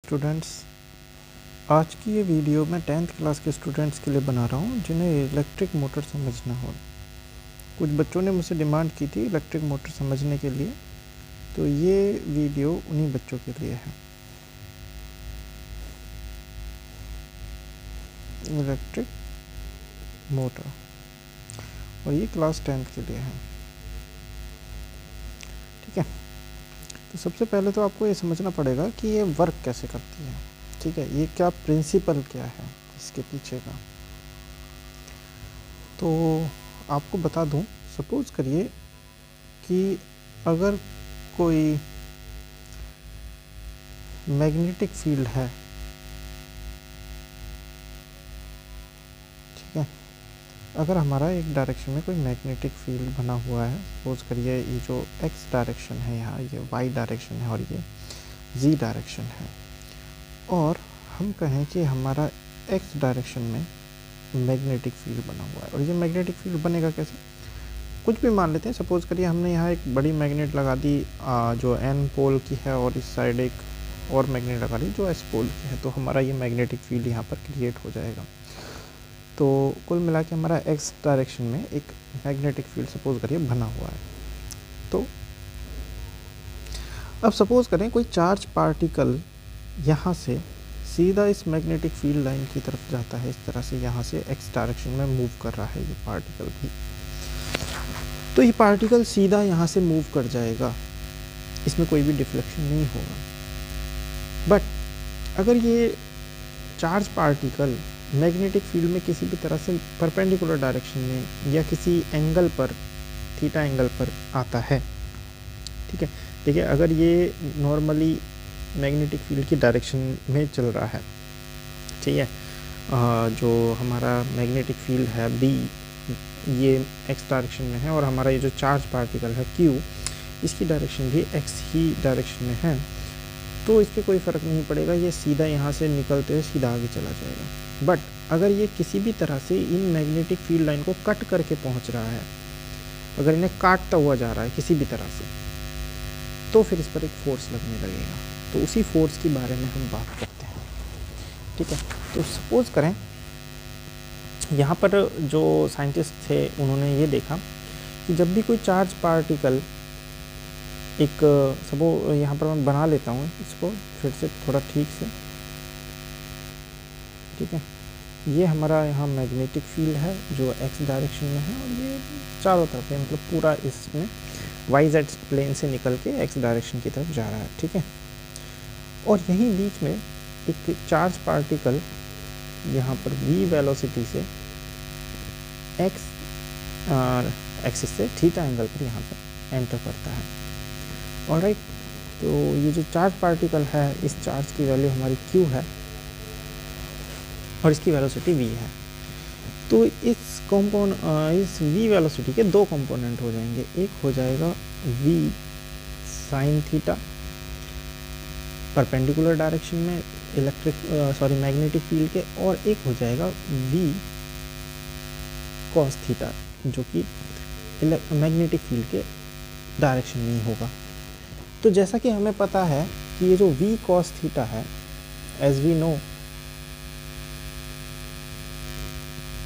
Students, आज की ये वीडियो मैं 10th क्लास के स्टूडेंट्स के लिए बना रहा हूँ जिन्हें इलेक्ट्रिक मोटर समझना हो। कुछ बच्चों ने मुझसे डिमांड की थी इलेक्ट्रिक मोटर समझने के लिए, तो ये वीडियो उन्हीं बच्चों के लिए है। इलेक्ट्रिक मोटर, और ये क्लास 10th के लिए है। ठीक है, तो सबसे पहले तो आपको ये समझना पड़ेगा कि ये वर्क कैसे करती है। ठीक है, ये क्या प्रिंसिपल क्या है इसके पीछे का। तो आपको बता दूं, सपोज करिए कि अगर कोई मैग्नेटिक फील्ड है, ठीक है, अगर हमारा एक डायरेक्शन में कोई मैग्नेटिक फील्ड बना हुआ है, सपोज करिए ये जो एक्स डायरेक्शन है यहाँ, ये वाई डायरेक्शन है और ये जी डायरेक्शन है, और हम कहें कि हमारा एक्स डायरेक्शन में मैग्नेटिक फील्ड बना हुआ है। और ये मैग्नेटिक फील्ड बनेगा कैसे, कुछ भी मान लेते हैं। सपोज करिए हमने यहाँ एक बड़ी मैग्नेट लगा दी जो एन पोल की है, और इस साइड एक और मैग्नेट लगा दी जो एस पोल की है, तो हमारा ये मैग्नेटिक फील्ड यहाँ पर क्रिएट हो जाएगा। तो कुल मिला के हमारा एक्स डायरेक्शन में एक मैग्नेटिक फील्ड सपोज करिए बना हुआ है। तो अब सपोज करें कोई चार्ज पार्टिकल यहाँ से सीधा इस मैग्नेटिक फील्ड लाइन की तरफ जाता है, इस तरह से यहाँ से एक्स डायरेक्शन में मूव कर रहा है ये पार्टिकल भी, तो ये पार्टिकल सीधा यहाँ से मूव कर जाएगा, इसमें कोई भी डिफ्लेक्शन नहीं होगा। बट अगर ये चार्ज पार्टिकल मैग्नेटिक फील्ड में किसी भी तरह से परपेंडिकुलर डायरेक्शन में या किसी एंगल पर, थीटा एंगल पर आता है, ठीक है, देखिए अगर ये नॉर्मली मैग्नेटिक फील्ड की डायरेक्शन में चल रहा है, ठीक है, जो हमारा मैग्नेटिक फील्ड है बी, ये एक्स डायरेक्शन में है, और हमारा ये जो चार्ज पार्टिकल है क्यू, इसकी डायरेक्शन भी एक्स ही डायरेक्शन में है, तो इस पर कोई फ़र्क नहीं पड़ेगा, ये सीधा यहाँ से निकलते हुए सीधा आगे चला जाएगा। बट अगर ये किसी भी तरह से इन मैग्नेटिक फील्ड लाइन को कट करके पहुँच रहा है, अगर इन्हें काटता हुआ जा रहा है किसी भी तरह से, तो फिर इस पर एक फोर्स लगने लगेगा। तो उसी फोर्स के बारे में हम बात करते हैं। ठीक है, तो सपोज करें यहाँ पर जो साइंटिस्ट थे उन्होंने ये देखा कि जब भी कोई चार्ज पार्टिकल एक, सपोज यहाँ पर मैं बना लेता हूँ इसको फिर से थोड़ा ठीक से, ठीक है, ये हमारा यहाँ मैग्नेटिक फील्ड है जो एक्स डायरेक्शन में है, और ये चारों तरफ है, मतलब पूरा इसमें वाई जेड प्लेन से निकल के एक्स डायरेक्शन की तरफ जा रहा है। ठीक है, और यहीं बीच में एक चार्ज पार्टिकल यहाँ पर v वेलोसिटी से एक्स एक्सिस से थीटा एंगल पर यहाँ पर एंटर करता है। ऑलराइट, तो ये जो चार्ज पार्टिकल है, इस चार्ज की वैल्यू हमारी q है और इसकी वेलोसिटी v है। तो इस v वेलोसिटी के दो कंपोनेंट हो जाएंगे, एक हो जाएगा v sine theta perpendicular direction में मैग्नेटिक फील्ड के, और एक हो जाएगा v कॉस थीटा जो कि मैग्नेटिक फील्ड के डायरेक्शन में ही होगा। तो जैसा कि हमें पता है कि ये जो v कॉस थीटा है, एज वी नो,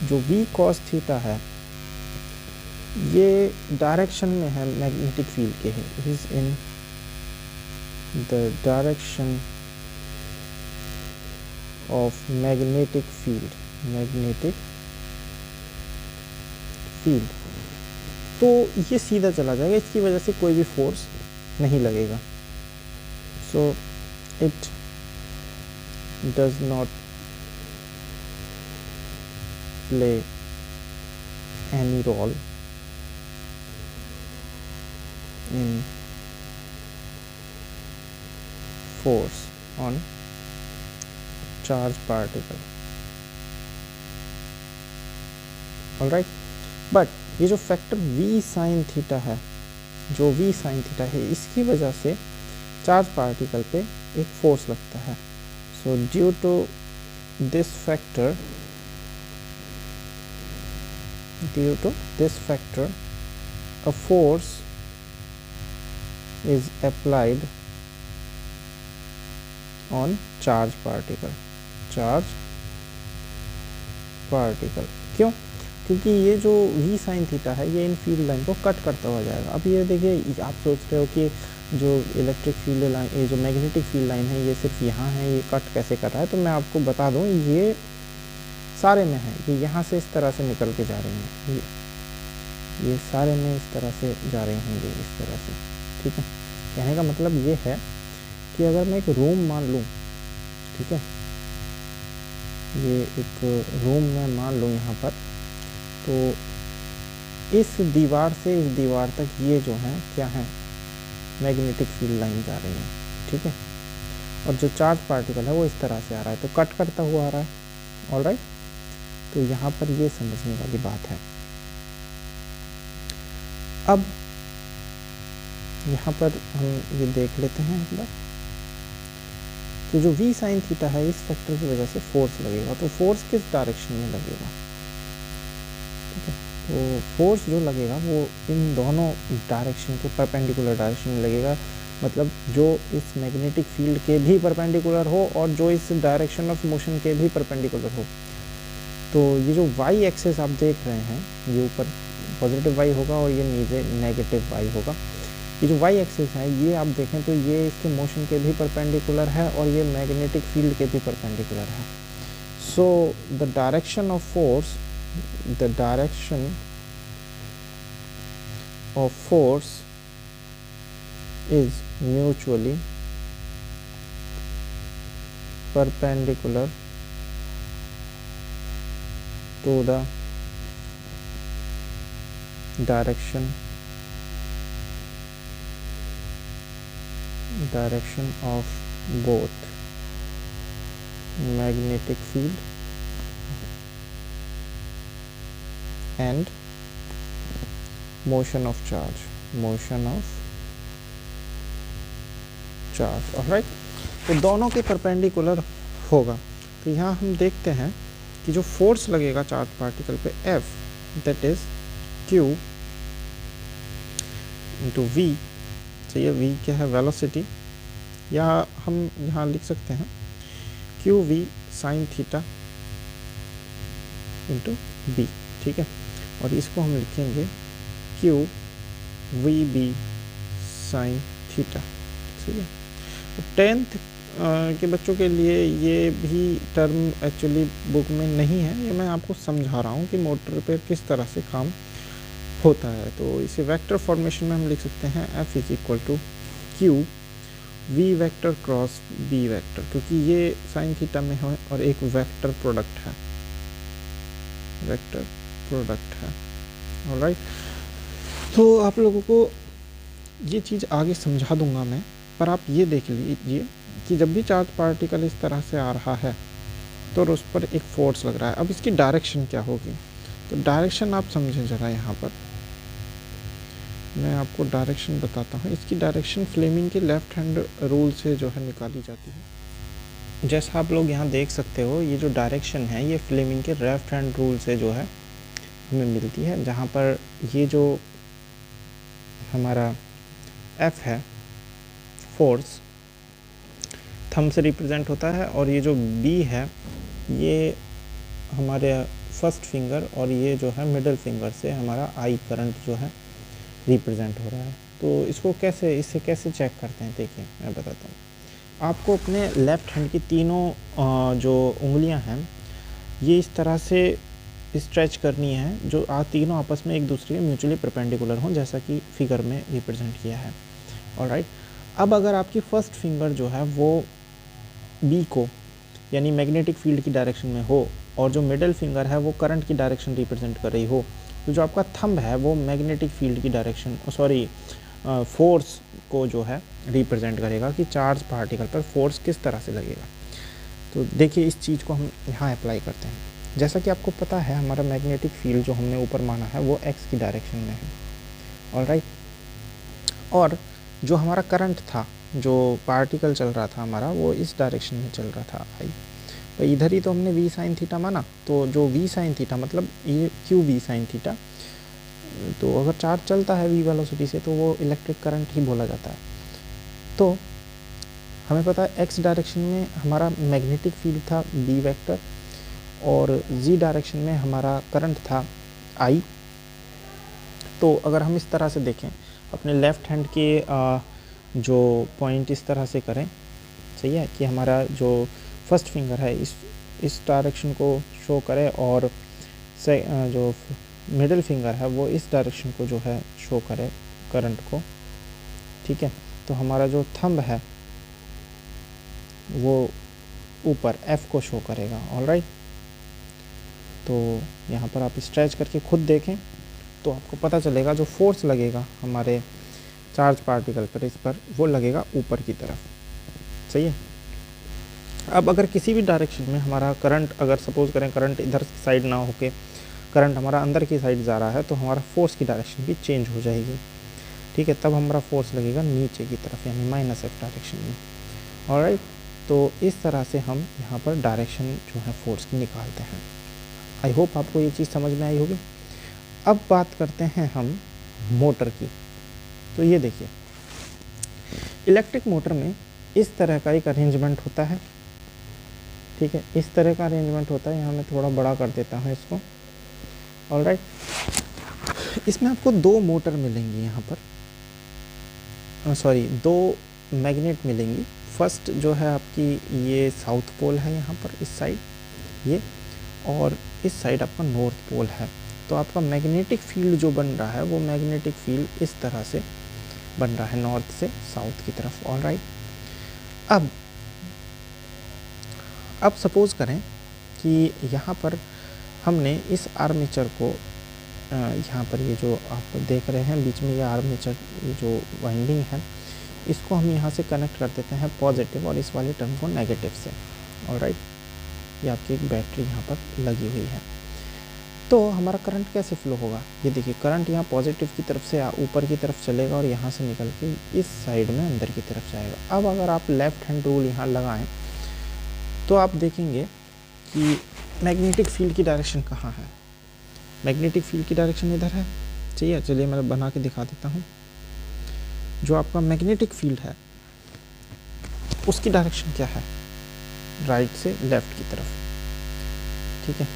जो v कॉस थीटा है ये डायरेक्शन में है मैग्नेटिक फील्ड के है, it is in the direction of magnetic field. तो ये सीधा चला जाएगा, इसकी वजह से कोई भी फोर्स नहीं लगेगा। So it does not play any role in force on charge particle. Alright, but ये जो फैक्टर v साइन थीटा है, इसकी वजह से चार्ज पार्टिकल पे एक फोर्स लगता है। So due to this factor a force is applied on charge particle. क्यों? क्योंकि ये जो v साइन थीटा है ये इन फील्ड लाइन को कट करता हुआ जाएगा। अब ये देखिए, आप सोच रहे हो कि जो इलेक्ट्रिक फील्ड लाइन, ये जो मैग्नेटिक फील्ड लाइन है ये सिर्फ यहाँ है, ये कट कैसे कर रहा है? तो मैं आपको बता दूँ, ये सारे में है, ये यहाँ से इस तरह से निकल के जा रहे हैं, ये सारे में इस तरह से जा रहे होंगे, इस तरह से। ठीक है, कहने का मतलब ये है कि अगर मैं एक रूम मान लूँ, ठीक है, ये एक रूम मैं मान लूँ यहाँ पर, तो इस दीवार से इस दीवार तक ये जो है क्या है, मैग्नेटिक फील्ड लाइन जा रही है। ठीक है, और जो चार्ज पार्टिकल है वो इस तरह से आ रहा है, तो कट करता हुआ आ रहा है। ऑलराइट, तो यहाँ पर ये समझने वाली बात है। अब यहाँ पर हम ये देख लेते हैं एक बार, तो जो v साइन थीटा है, इस फैक्टर की वजह से फोर्स लगेगा, तो फोर्स किस डायरेक्शन में लगेगा? ठीक है, तो फोर्स जो लगेगा वो इन दोनों डायरेक्शन के परपेंडिकुलर डायरेक्शन में लगेगा, मतलब जो इस मैग्नेटिक फील्ड के भी परपेंडिकुलर हो और जो इस डायरेक्शन ऑफ मोशन के भी परपेंडिकुलर हो। तो ये जो y एक्सेस आप देख रहे हैं, ये ऊपर पॉजिटिव y होगा और ये नीचे नेगेटिव y होगा। ये जो y एक्सेस है, ये आप देखें तो ये इसके मोशन के भी परपेंडिकुलर है और ये मैग्नेटिक फील्ड के भी परपेंडिकुलर है। So the direction of force, the direction of force is mutually perpendicular to the direction of both magnetic field and motion of charge, alright. तो दोनों के परपेंडिकुलर होगा। तो यहाँ हम देखते हैं कि जो फोर्स लगेगा चार्ज पार्टिकल पे F, that is Q into V। चाहिए V क्या है? वेलोसिटी, या हम यहाँ लिख सकते हैं QV sine theta into B। ठीक है, और इसको हम लिखेंगे QVB साइन थीटा। ठीक है, तो 10th के बच्चों के लिए ये भी टर्म एक्चुअली बुक में नहीं है, ये मैं आपको समझा रहा हूँ कि मोटर पे किस तरह से काम होता है। तो इसे वेक्टर फॉर्मेशन में हम लिख सकते हैं F is equal to q V vector cross B vector, क्योंकि ये साइन थीटा में है और एक वेक्टर प्रोडक्ट है, ऑलराइट। तो आप लोगों को ये चीज़ आगे समझा दूंगा मैं, पर आप ये देख लीजिए कि जब भी चार्ज पार्टिकल इस तरह से आ रहा है तो उस पर एक फोर्स लग रहा है। अब इसकी डायरेक्शन क्या होगी? तो डायरेक्शन आप समझें ज़रा, यहाँ पर मैं आपको डायरेक्शन बताता हूँ। इसकी डायरेक्शन फ्लेमिंग के लेफ्ट हैंड रूल से जो है निकाली जाती है। जैसा आप लोग यहाँ देख सकते हो, ये जो डायरेक्शन है ये फ्लेमिंग के लेफ्ट हैंड रूल से जो है हमें मिलती है, जहाँ पर ये जो हमारा F है, फोर्स, थंब से रिप्रेजेंट होता है, और ये जो B है ये हमारे फर्स्ट फिंगर और ये जो है मिडिल फिंगर से हमारा आई करंट जो है रिप्रेजेंट हो रहा है। तो इसको कैसे चेक करते हैं? देखिए मैं बताता हूँ आपको। अपने लेफ्ट हैंड की तीनों जो उंगलियां हैं ये इस तरह से स्ट्रेच करनी है जो तीनों आपस में एक दूसरे के म्यूचुअली परपेंडिकुलर हों, जैसा कि फिगर में रिप्रेजेंट किया है, ऑलराइट। अब अगर आपकी फर्स्ट फिंगर जो है वो B को यानी मैग्नेटिक फील्ड की डायरेक्शन में हो और जो मिडिल फिंगर है वो करंट की डायरेक्शन रिप्रेजेंट कर रही हो, तो जो आपका थंब है वो मैग्नेटिक फील्ड की डायरेक्शन फोर्स को जो है रिप्रेजेंट करेगा कि चार्ज पार्टिकल पर फोर्स किस तरह से लगेगा। तो देखिए इस चीज़ को हम यहाँ अप्लाई करते हैं। जैसा कि आपको पता है हमारा मैग्नेटिक फील्ड जो हमने ऊपर माना है वो x की डायरेक्शन में है, ऑलराइट। और जो हमारा करंट था, जो पार्टिकल चल रहा था हमारा, वो इस डायरेक्शन में चल रहा था आई। तो इधर ही तो हमने v साइन थीटा माना, तो जो v साइन थीटा मतलब ये QV साइन थीटा, तो अगर चार्ज चलता है v वेलोसिटी से तो वो इलेक्ट्रिक करंट ही बोला जाता है। तो हमें पता है एक्स डायरेक्शन में हमारा मैग्नेटिक फील्ड था बी वेक्टर और जी डायरेक्शन में हमारा करंट था आई। तो अगर हम इस तरह से देखें, अपने लेफ़्ट हैंड के जो पॉइंट इस तरह से करें, सही है, कि हमारा जो फर्स्ट फिंगर है इस डायरेक्शन को शो करे और जो मिडिल फिंगर है वो इस डायरेक्शन को जो है शो करे करंट को, ठीक है। तो हमारा जो थंब है वो ऊपर एफ को शो करेगा, ऑलराइट। तो यहाँ पर आप स्ट्रेच करके खुद देखें तो आपको पता चलेगा जो फोर्स लगेगा हमारे चार्ज पार्टिकल पर, इस पर वो लगेगा ऊपर की तरफ, सही है। अब अगर किसी भी डायरेक्शन में हमारा करंट, अगर सपोज करें करंट इधर साइड ना होके करंट हमारा अंदर की साइड जा रहा है, तो हमारा फोर्स की डायरेक्शन भी चेंज हो जाएगी, ठीक है। तब हमारा फोर्स लगेगा नीचे की तरफ, यानी माइनस एफ डायरेक्शन में, ऑलराइट। तो इस तरह से हम यहाँ पर डायरेक्शन जो है फोर्स की निकालते हैं। आई होप आपको ये चीज़ समझ में आई होगी। अब बात करते हैं हम मोटर की। तो ये देखिए, इलेक्ट्रिक मोटर में इस तरह का एक अरेंजमेंट होता है, ठीक है, इस तरह का अरेंजमेंट होता है। यहाँ मैं थोड़ा बड़ा कर देता हूँ इसको, ऑलराइट। इसमें आपको दो मोटर मिलेंगी यहाँ पर, दो मैग्नेट मिलेंगी। फर्स्ट जो है आपकी ये साउथ पोल है यहाँ पर इस साइड ये, और इस साइड आपका नॉर्थ पोल है। तो आपका मैग्नेटिक फील्ड जो बन रहा है वो मैग्नेटिक फील्ड इस तरह से बन रहा है, नॉर्थ से साउथ की तरफ, ऑलराइट। अब सपोज़ करें कि यहाँ पर हमने इस आर्मेचर को यहाँ पर ये जो आप देख रहे हैं बीच में ये आर्मेचर, ये जो वाइंडिंग है, इसको हम यहाँ से कनेक्ट कर देते हैं पॉजिटिव और इस वाले टर्म को नेगेटिव से, ऑलराइट। ये आपकी एक बैटरी यहाँ पर लगी हुई है। तो हमारा करंट कैसे फ्लो होगा, ये देखिए, करंट यहाँ पॉजिटिव की तरफ से ऊपर की तरफ चलेगा और यहाँ से निकल के इस साइड में अंदर की तरफ जाएगा। अब अगर आप लेफ़्ट हैंड रूल यहाँ लगाएं तो आप देखेंगे कि मैग्नेटिक फील्ड की डायरेक्शन कहाँ है। मैग्नेटिक फील्ड की डायरेक्शन इधर है, चाहिए, चलिए मैं बना के दिखा देता हूँ। जो आपका मैग्नेटिक फील्ड है उसकी डायरेक्शन क्या है, राइट से लेफ्ट की तरफ, ठीक है।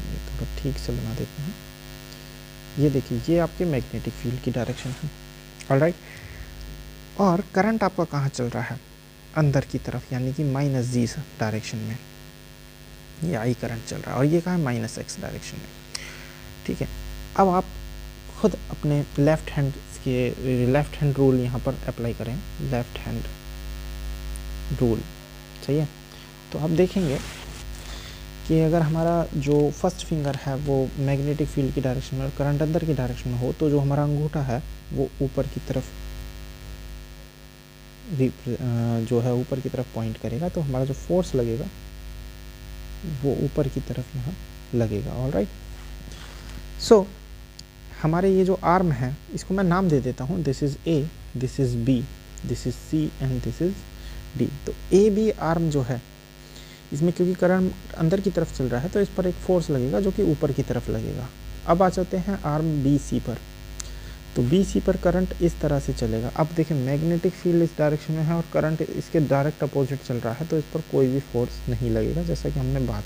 ये थोड़ा ठीक से बना देते हैं। ये देखिए, ये आपके मैग्नेटिक फील्ड की डायरेक्शन है, ऑलराइट। और करंट आपका कहाँ चल रहा है, अंदर की तरफ, यानी कि माइनस जी डायरेक्शन में ये आई करंट चल रहा है, और ये कहाँ है, माइनस एक्स डायरेक्शन में, ठीक है। अब आप खुद अपने लेफ़्ट हैंड रूल यहाँ पर अप्लाई करें, लेफ़्ट हैंड रूल, सही है। तो आप देखेंगे कि अगर हमारा जो फर्स्ट फिंगर है वो मैग्नेटिक फील्ड की डायरेक्शन में और करंट अंदर की डायरेक्शन में हो, तो जो हमारा अंगूठा है वो ऊपर की तरफ जो है ऊपर की तरफ पॉइंट करेगा। तो हमारा जो फोर्स लगेगा वो ऊपर की तरफ यहाँ लगेगा, ऑलराइट। सो हमारे ये जो आर्म है इसको मैं नाम दे देता हूँ, this is A, this is B, this is C and this is D. तो ए बी आर्म जो है इसमें क्योंकि करंट अंदर की तरफ चल रहा है तो इस पर एक फोर्स लगेगा जो कि ऊपर की तरफ लगेगा। अब आ जाते हैं आर्म बी सी पर। तो बी सी पर करंट इस तरह से चलेगा। अब देखें, मैग्नेटिक फील्ड इस डायरेक्शन में है और करंट इसके डायरेक्ट अपोजिट चल रहा है, तो इस पर कोई भी फोर्स नहीं लगेगा। जैसा कि हमने बात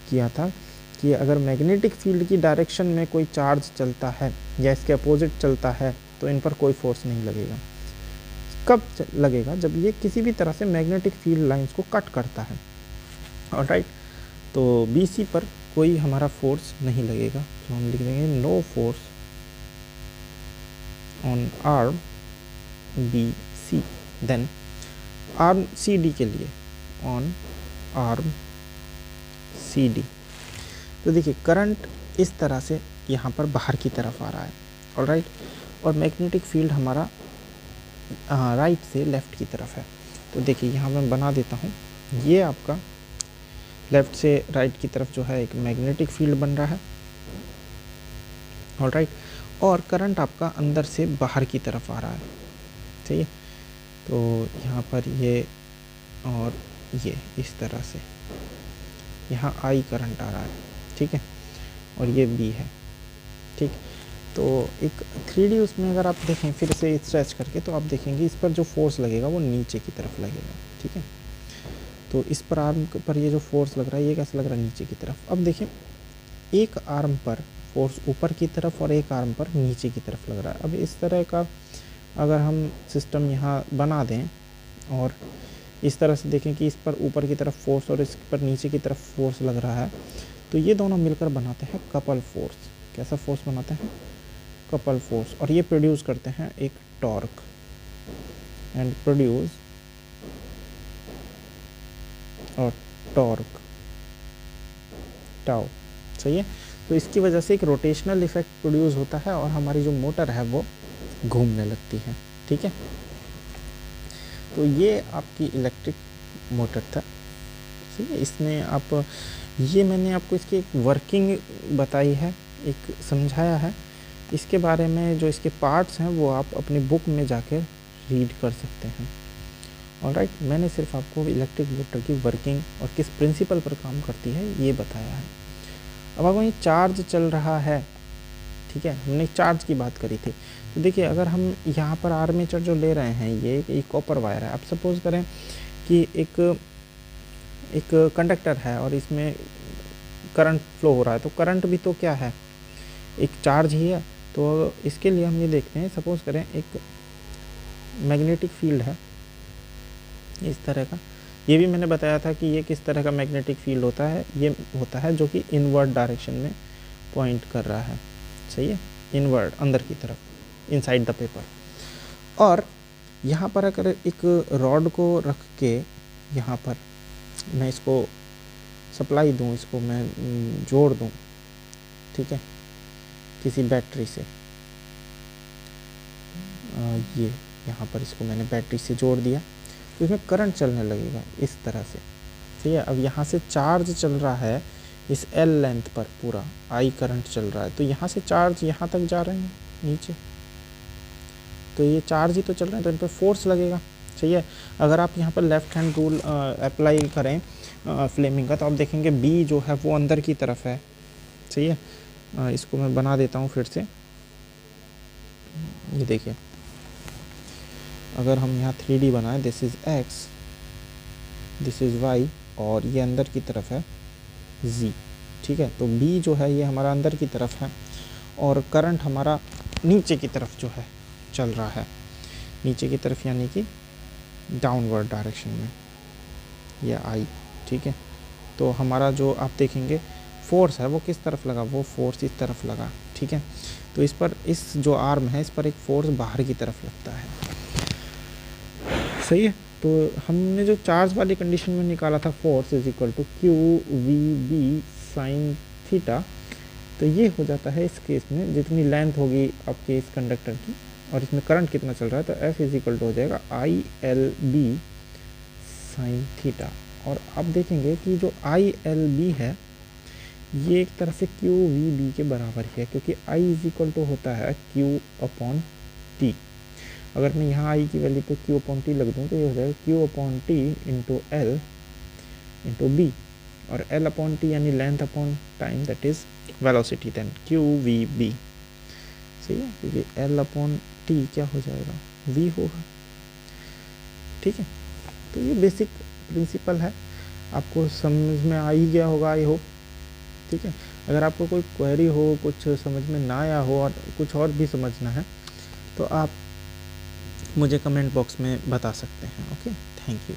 किया था कि अगर मैग्नेटिक फील्ड की डायरेक्शन में कोई चार्ज चलता है या इसके अपोजिट चलता है तो इन पर कोई फोर्स नहीं लगेगा। कब लगेगा, जब ये किसी भी तरह से मैग्नेटिक फील्ड लाइंस को कट करता है, ऑलराइट। तो बी सी पर कोई हमारा फोर्स नहीं लगेगा, तो हम लिख देंगे no force on arm B C. Then arm C D के लिए ऑन आर्म सी डी। तो देखिए, करंट इस तरह से यहाँ पर बाहर की तरफ आ रहा है, ऑलराइट, और मैग्नेटिक फील्ड हमारा राइट से लेफ़्ट की तरफ है। तो देखिए, यहाँ मैं बना देता हूँ, ये आपका लेफ़्ट से राइट की तरफ जो है एक मैग्नेटिक फील्ड बन रहा है, ऑलराइट, और करंट आपका अंदर से बाहर की तरफ आ रहा है, ठीक है। तो यहाँ पर ये और ये इस तरह से यहाँ आई करंट आ रहा है, ठीक है, और ये बी है, ठीक। तो एक 3D उसमें अगर आप देखें फिर से स्ट्रेच करके, तो आप देखेंगे इस पर जो फोर्स लगेगा वो नीचे की तरफ लगेगा, ठीक है। तो इस पर आर्म पर ये जो फोर्स लग रहा है ये कैसे लग रहा है, नीचे की तरफ। अब देखिए एक आर्म पर फोर्स ऊपर की तरफ और एक आर्म पर नीचे की तरफ लग रहा है। अब इस तरह का अगर हम सिस्टम यहाँ बना दें और इस तरह से देखें कि इस पर ऊपर की तरफ फोर्स और इस पर नीचे की तरफ फोर्स लग रहा है, तो ये दोनों मिलकर बनाते हैं कपल फोर्स। कैसा फोर्स बनाते हैं, कपल फोर्स, और ये प्रोड्यूस करते हैं एक टॉर्क एंड प्रोड्यूस और टॉर्क टाउ, सही है। तो इसकी वजह से एक रोटेशनल इफेक्ट प्रोड्यूस होता है और हमारी जो मोटर है वो घूमने लगती है, ठीक है। तो ये आपकी इलेक्ट्रिक मोटर था, ठीक है। इसमें आप ये मैंने आपको इसकी एक वर्किंग बताई है, एक समझाया है। इसके बारे में जो इसके पार्ट्स हैं वो आप अपनी बुक में जाकर रीड कर सकते हैं। ऑलराइट, मैंने सिर्फ आपको इलेक्ट्रिक मोटर की वर्किंग और किस प्रिंसिपल पर काम करती है ये बताया है। अब आपको ये चार्ज चल रहा है, ठीक है, हमने चार्ज की बात करी थी। तो देखिए अगर हम यहाँ पर आर्मेचर जो ले रहे हैं ये कॉपर वायर है। आप सपोज करें कि एक कंडक्टर है और इसमें करंट फ्लो हो रहा है, तो करंट भी तो क्या है, एक चार्ज ही है। तो इसके लिए हम ये देखते हैं, सपोज करें एक मैग्नेटिक फील्ड है इस तरह का। ये भी मैंने बताया था कि ये किस तरह का मैग्नेटिक फील्ड होता है, ये होता है जो कि इनवर्ड डायरेक्शन में पॉइंट कर रहा है, सही है, इनवर्ड, अंदर की तरफ, इनसाइड द पेपर। और यहाँ पर अगर एक रॉड को रख के यहाँ पर मैं इसको सप्लाई दूँ, इसको मैं जोड़ दूँ, ठीक है, किसी बैटरी से, ये यहाँ पर इसको मैंने बैटरी से जोड़ दिया, तो इसमें करंट चलने लगेगा इस तरह से, ठीक है। अब यहाँ से चार्ज चल रहा है इस एल लेंथ पर, पूरा आई करंट चल रहा है, तो यहाँ से चार्ज यहाँ तक जा रहे हैं नीचे, तो ये चार्ज ही तो चल रहे हैं, तो इन पर फोर्स लगेगा, सही है। अगर आप यहाँ पर लेफ्ट हैंड रूल अप्लाई करें फ्लेमिंग का, तो आप देखेंगे बी जो है वो अंदर की तरफ है, सही है। इसको मैं बना देता हूँ फिर से, ये देखिए अगर हम यहाँ 3D बनाएं, this is x, this is y, और ये अंदर की तरफ है z, ठीक है। तो b जो है ये हमारा अंदर की तरफ है और करंट हमारा नीचे की तरफ जो है चल रहा है, नीचे की तरफ यानी कि डाउनवर्ड डायरेक्शन में, या I, ठीक है। तो हमारा जो आप देखेंगे फोर्स है वो किस तरफ लगा, वो फोर्स इस तरफ लगा, ठीक है। तो इस पर, इस जो आर्म है इस पर एक फोर्स बाहर की तरफ लगता है, सही है। तो हमने जो चार्ज वाली कंडीशन में निकाला था force is equal to q v B sine theta, तो ये हो जाता है इस केस में जितनी लेंथ होगी आपके इस कंडक्टर की और इसमें करंट कितना चल रहा है, तो एफ इज इक्वल टू हो जाएगा I L B sine theta. और आप देखेंगे कि जो आई एल बी है ये एक तरह से क्यू वी बी के बराबर ही है, क्योंकि आई इज इक्वल टू होता है क्यू अपॉन टी। अगर मैं यहाँ आई की वैल्यू पे क्यू अपॉन टी लग दूँ तो ये हो जाएगा q upon t into L into B, और एल अपॉन टी यानी length upon time, that is velocity, then q v B, सही है। क्योंकि एल अपॉन टी क्या हो जाएगा, वी होगा, ठीक है। तो ये बेसिक प्रिंसिपल है, आपको समझ में आ ही गया होगा आई होप, ठीक है। अगर आपको कोई क्वेरी हो, कुछ समझ में ना आया हो और कुछ और भी समझना है तो आप मुझे कमेंट बॉक्स में बता सकते हैं। Okay, thank you.